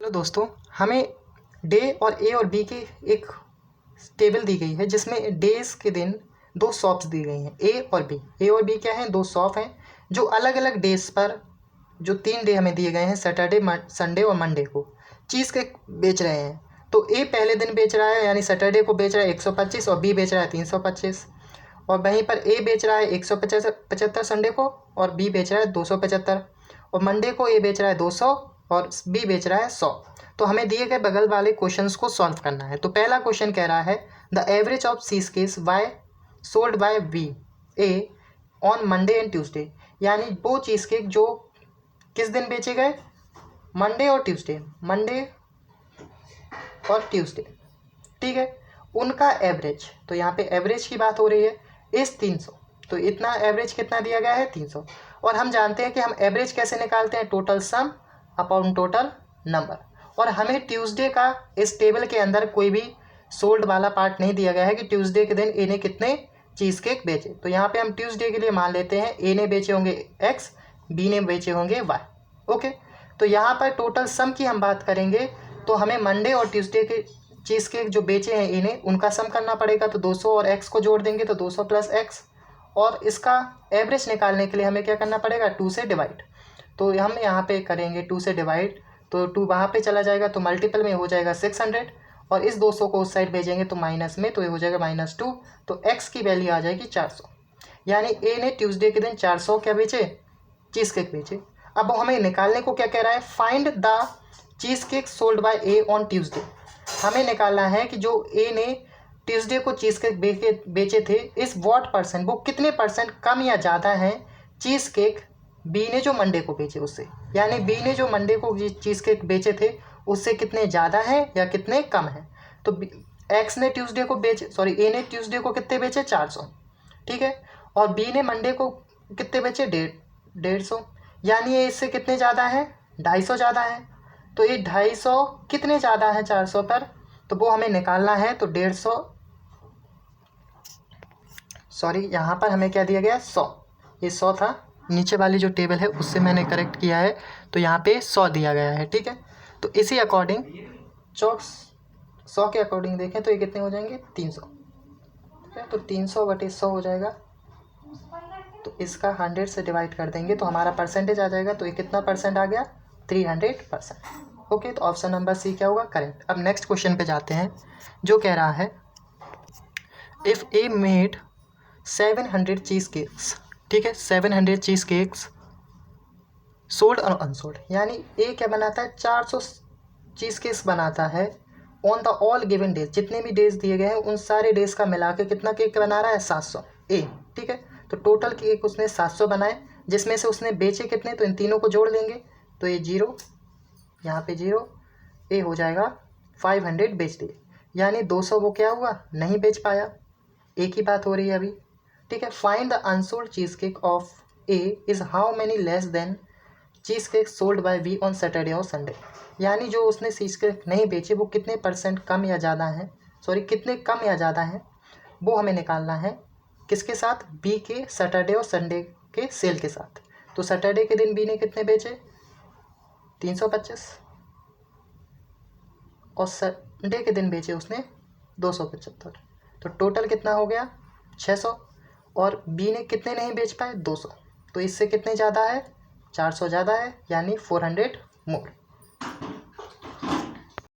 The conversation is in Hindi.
हेलो दोस्तों, हमें डे और ए और बी की एक टेबल दी गई है जिसमें डेज के दिन दो शॉप्स दी गई हैं, ए और बी। ए और बी क्या हैं? दो शॉप हैं जो अलग अलग डेज पर, जो 3 डे हमें दिए गए हैं, सैटरडे, संडे और मंडे को चीज़ केक बेच रहे हैं। तो ए पहले दिन बेच रहा है, यानी सैटरडे को बेच रहा है 125 और बी बेच रहा है 325। और वहीं पर ए बेच रहा है 175 संडे को और बी बेच रहा है 275। और मंडे को ए बेच रहा है 200 और बी बेच रहा है 100। तो हमें दिए गए बगल वाले क्वेश्चंस को सॉल्व करना है। तो पहला क्वेश्चन कह रहा है the average of cheesecakes y sold by B A on Monday and Tuesday, यानी वो चीज़ केक जो किस दिन बेचे गए? मंडे और ट्यूसडे, मंडे और ट्यूसडे, ठीक है। उनका एवरेज, तो यहाँ पे एवरेज की बात हो रही है, इस 300। तो इतना एवरेज कितना दिया गया है? 300। और हम जानते हैं कि हम एवरेज कैसे निकालते हैं? Total sum upon total number. और हमें ट्यूसडे का इस टेबल के अंदर कोई भी सोल्ड वाला पार्ट नहीं दिया गया है कि ट्यूसडे के दिन ए ने कितने चीज़ केक बेचे। तो यहाँ पे हम ट्यूसडे के लिए मान लेते हैं ए ने बेचे होंगे एक्स, बी ने बेचे होंगे वाई। ओके, तो यहाँ पर टोटल सम की हम बात करेंगे तो हमें मंडे और ट्यूसडे के चीज़ केक जो बेचे हैं ए ने, उनका सम करना पड़ेगा। तो 200 और एक्स को जोड़ देंगे तो 200 प्लस एक्स। और इसका एवरेज निकालने के लिए हमें क्या करना पड़ेगा? 2 से डिवाइड। तो हम यहाँ पे करेंगे 2 से डिवाइड, तो 2 वहाँ पे चला जाएगा तो मल्टीपल में हो जाएगा 600। और इस 200 को उस साइड भेजेंगे तो माइनस में, तो ये हो जाएगा -2। तो एक्स की वैल्यू आ जाएगी 400। यानी ए ने ट्यूसडे के दिन 400 क्या बेचे? चीज़ केक बेचे। अब हमें निकालने को क्या कह रहा है? Find the cheese cake sold by A on Tuesday. हमें निकालना है कि जो ए ने ट्यूसडे को चीज़ केक बेचे थे, इस वॉट परसेंट, वो कितने परसेंट कम या ज़्यादा हैं चीज़ केक बी ने जो मंडे को बेचे उससे। यानी बी ने जो मंडे को चीज़ केक बेचे थे उससे कितने ज़्यादा हैं या कितने कम हैं। तो एक्स ने ट्यूसडे को ए ने ट्यूसडे को कितने बेचे? 400, ठीक है। और बी ने मंडे को कितने बेचे? 150। यानी ये इससे कितने ज़्यादा है? 250 ज़्यादा है। तो ये 250 कितने ज़्यादा है 400 पर? तो वो हमें निकालना है। तो 150, सॉरी यहाँ पर हमें क्या दिया गया? 100। ये 100 था, नीचे वाली जो टेबल है उससे मैंने करेक्ट किया है, तो यहाँ पे 100 दिया गया है, ठीक है। तो इसी अकॉर्डिंग 100 के अकॉर्डिंग देखें तो ये कितने हो जाएंगे? 300, ठीक है। तो 300/100 हो जाएगा। तो इसका 100 से डिवाइड कर देंगे तो हमारा परसेंटेज आ जाएगा। तो ये कितना परसेंट आ गया? 300%। ओके, तो ऑप्शन नंबर सी क्या होगा? करेक्ट। अब नेक्स्ट क्वेश्चन पे जाते हैं जो कह रहा है if A made 700 cheese cakes, ठीक है, 700 चीज़ केक्स सोल्ड और अनसोल्ड, यानी ए क्या बनाता है? 400 चीज़ केक्स बनाता है on the all given days, जितने भी डेज दिए गए हैं उन सारे डेज का मिला के कितना केक बना रहा है? 700 ए, ठीक है। तो टोटल केक उसने 700 बनाए, जिसमें से उसने बेचे कितने? तो इन तीनों को जोड़ लेंगे तो ये 0, यहाँ पे 0, ए हो जाएगा 500 बेच दिए। यानी 200 वो क्या हुआ? नहीं बेच पाया। एक ही बात हो रही है अभी, ठीक है। Find the unsold cheese cake of A is how many less than cheese cake sold by be on Saturday और संडे, यानी जो उसने चीज़ केक नहीं बेचे वो कितने परसेंट कम या ज़्यादा हैं, कितने कम या ज़्यादा हैं, वो हमें निकालना है। किसके साथ? बी के सैटरडे और संडे के सेल के साथ। तो सैटरडे के दिन बी ने कितने बेचे? 325। और संडे के दिन बेचे उसने 275। तो टोटल कितना हो गया? 600। और बी ने कितने नहीं बेच पाए? 200। तो इससे कितने ज़्यादा है? 400 ज़्यादा है, यानी 400 मोर।